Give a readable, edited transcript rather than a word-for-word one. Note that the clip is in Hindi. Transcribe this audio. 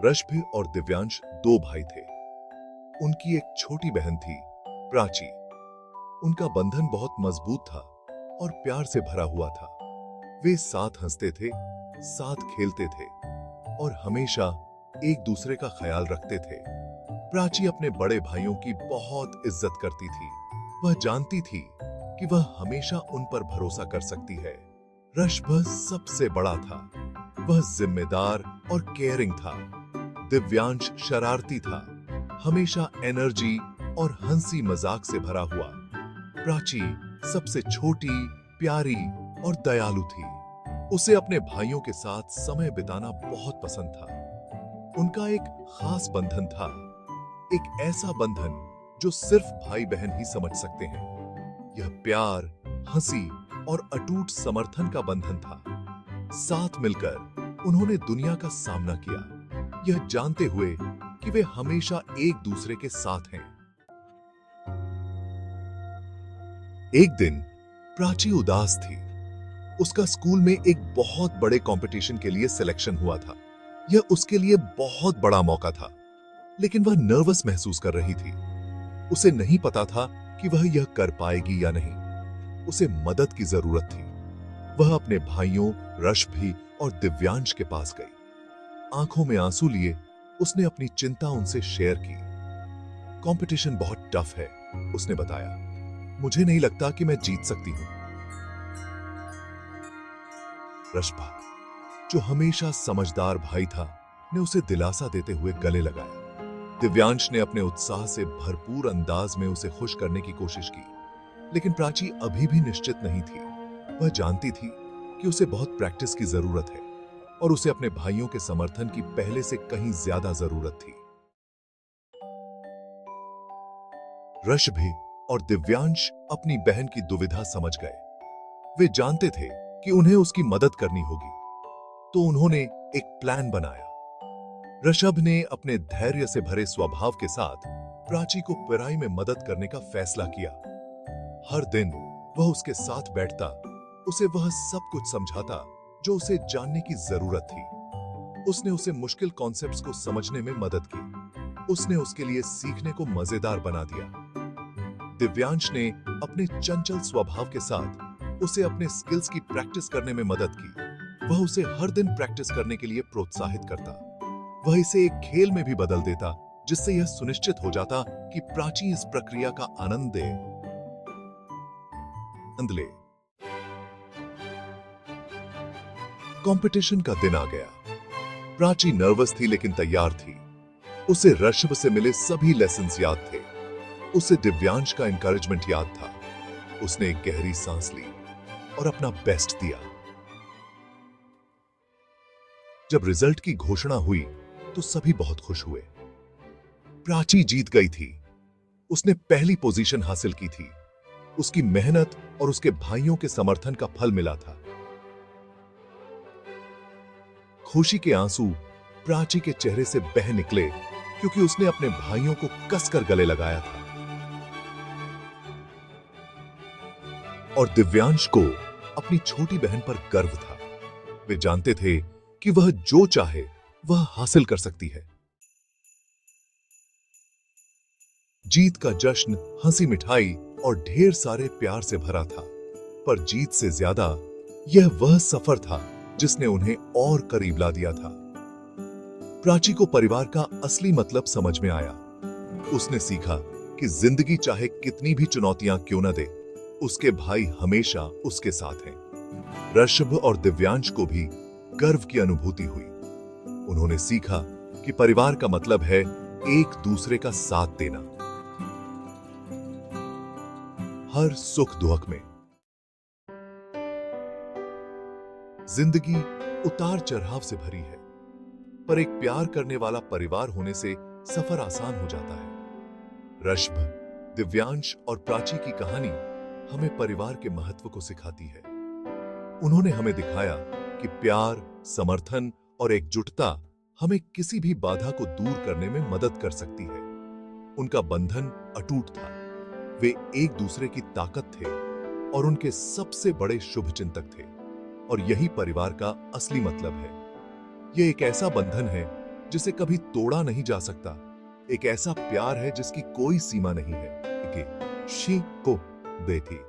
रश्भ और दिव्यांश दो भाई थे। उनकी एक छोटी बहन थी, प्राची। उनका बंधन बहुत मजबूत था और प्यार से भरा हुआ था। वे साथ हंसते थे, साथ खेलते थे और हमेशा एक दूसरे का ख्याल रखते थे। प्राची अपने बड़े भाइयों की बहुत इज्जत करती थी। वह जानती थी कि वह हमेशा उन पर भरोसा कर सकती है। रश्भ सबसे बड़ा था। वह जिम्मेदार और केयरिंग था। दिव्यांश शरारती था, हमेशा एनर्जी और हंसी मजाक से भरा हुआ। प्राची सबसे छोटी, प्यारी और दयालु थी। उसे अपने भाइयों के साथ समय बिताना बहुत पसंद था। उनका एक खास बंधन था, एक ऐसा बंधन जो सिर्फ भाई बहन ही समझ सकते हैं। यह प्यार, हंसी और अटूट समर्थन का बंधन था। साथ मिलकर उन्होंने दुनिया का सामना किया, यह जानते हुए कि वे हमेशा एक दूसरे के साथ हैं। एक दिन प्राची उदास थी। उसका स्कूल में एक बहुत बड़े कंपटीशन के लिए सिलेक्शन हुआ था। यह उसके लिए बहुत बड़ा मौका था, लेकिन वह नर्वस महसूस कर रही थी। उसे नहीं पता था कि वह यह कर पाएगी या नहीं। उसे मदद की जरूरत थी। वह अपने भाइयों रश्भ और दिव्यांश के पास गई। आंखों में आंसू लिए उसने अपनी चिंता उनसे शेयर की। कंपटीशन बहुत टफ है, उसने बताया। मुझे नहीं लगता कि मैं जीत सकती हूं। रश्भ, जो हमेशा समझदार भाई था, ने उसे दिलासा देते हुए गले लगाया। दिव्यांश ने अपने उत्साह से भरपूर अंदाज में उसे खुश करने की कोशिश की, लेकिन प्राची अभी भी निश्चित नहीं थी। वह जानती थी कि उसे बहुत प्रैक्टिस की जरूरत है और उसे अपने भाइयों के समर्थन की पहले से कहीं ज्यादा जरूरत थी। रश्भ और दिव्यांश अपनी बहन की दुविधा समझ गए। वे जानते थे कि उन्हें उसकी मदद करनी होगी, तो उन्होंने एक प्लान बनाया। ऋषभ ने अपने धैर्य से भरे स्वभाव के साथ प्राची को पढ़ाई में मदद करने का फैसला किया। हर दिन वह उसके साथ बैठता, उसे वह सब कुछ समझाता जो उसे जानने की जरूरत थी। उसने उसे मुश्किल कॉन्सेप्ट्स को समझने में मदद की। उसने उसके लिए सीखने को मजेदार बना दिया। दिव्यांश ने अपने चंचल स्वभाव के साथ उसे अपने स्किल्स की प्रैक्टिस करने में मदद की। वह उसे हर दिन प्रैक्टिस करने के लिए प्रोत्साहित करता। वह इसे एक खेल में भी बदल देता, जिससे यह सुनिश्चित हो जाता कि प्राची इस प्रक्रिया का आनंद ले। कंपटीशन का दिन आ गया। प्राची नर्वस थी लेकिन तैयार थी। उसे ऋषभ से मिले सभी लेसन्स याद थे। उसे दिव्यांश का एनकरेजमेंट याद था। उसने एक गहरी सांस ली और अपना बेस्ट दिया। जब रिजल्ट की घोषणा हुई तो सभी बहुत खुश हुए। प्राची जीत गई थी। उसने पहली पोजीशन हासिल की थी। उसकी मेहनत और उसके भाइयों के समर्थन का फल मिला था। खुशी के आंसू प्राची के चेहरे से बह निकले, क्योंकि उसने अपने भाइयों को कसकर गले लगाया था। और दिव्यांश को अपनी छोटी बहन पर गर्व था। वे जानते थे कि वह जो चाहे वह हासिल कर सकती है। जीत का जश्न हंसी मिठाई और ढेर सारे प्यार से भरा था, पर जीत से ज्यादा यह वह सफर था जिसने उन्हें और करीब ला दिया था। प्राची को परिवार का असली मतलब समझ में आया। उसने सीखा कि जिंदगी चाहे कितनी भी चुनौतियां क्यों न दे, उसके भाई हमेशा उसके साथ हैं। ऋषभ और दिव्यांश को भी गर्व की अनुभूति हुई। उन्होंने सीखा कि परिवार का मतलब है एक दूसरे का साथ देना, हर सुख दुख में। जिंदगी उतार चढ़ाव से भरी है, पर एक प्यार करने वाला परिवार होने से सफर आसान हो जाता है। ऋषभ, दिव्यांश और प्राची की कहानी हमें परिवार के महत्व को सिखाती है। उन्होंने हमें दिखाया कि प्यार, समर्थन और एकजुटता हमें किसी भी बाधा को दूर करने में मदद कर सकती है। उनका बंधन अटूट था। वे एक दूसरे की ताकत थे और उनके सबसे बड़े शुभचिंतक थे। और यही परिवार का असली मतलब है। यह एक ऐसा बंधन है जिसे कभी तोड़ा नहीं जा सकता। एक ऐसा प्यार है जिसकी कोई सीमा नहीं है। शी को बेटी।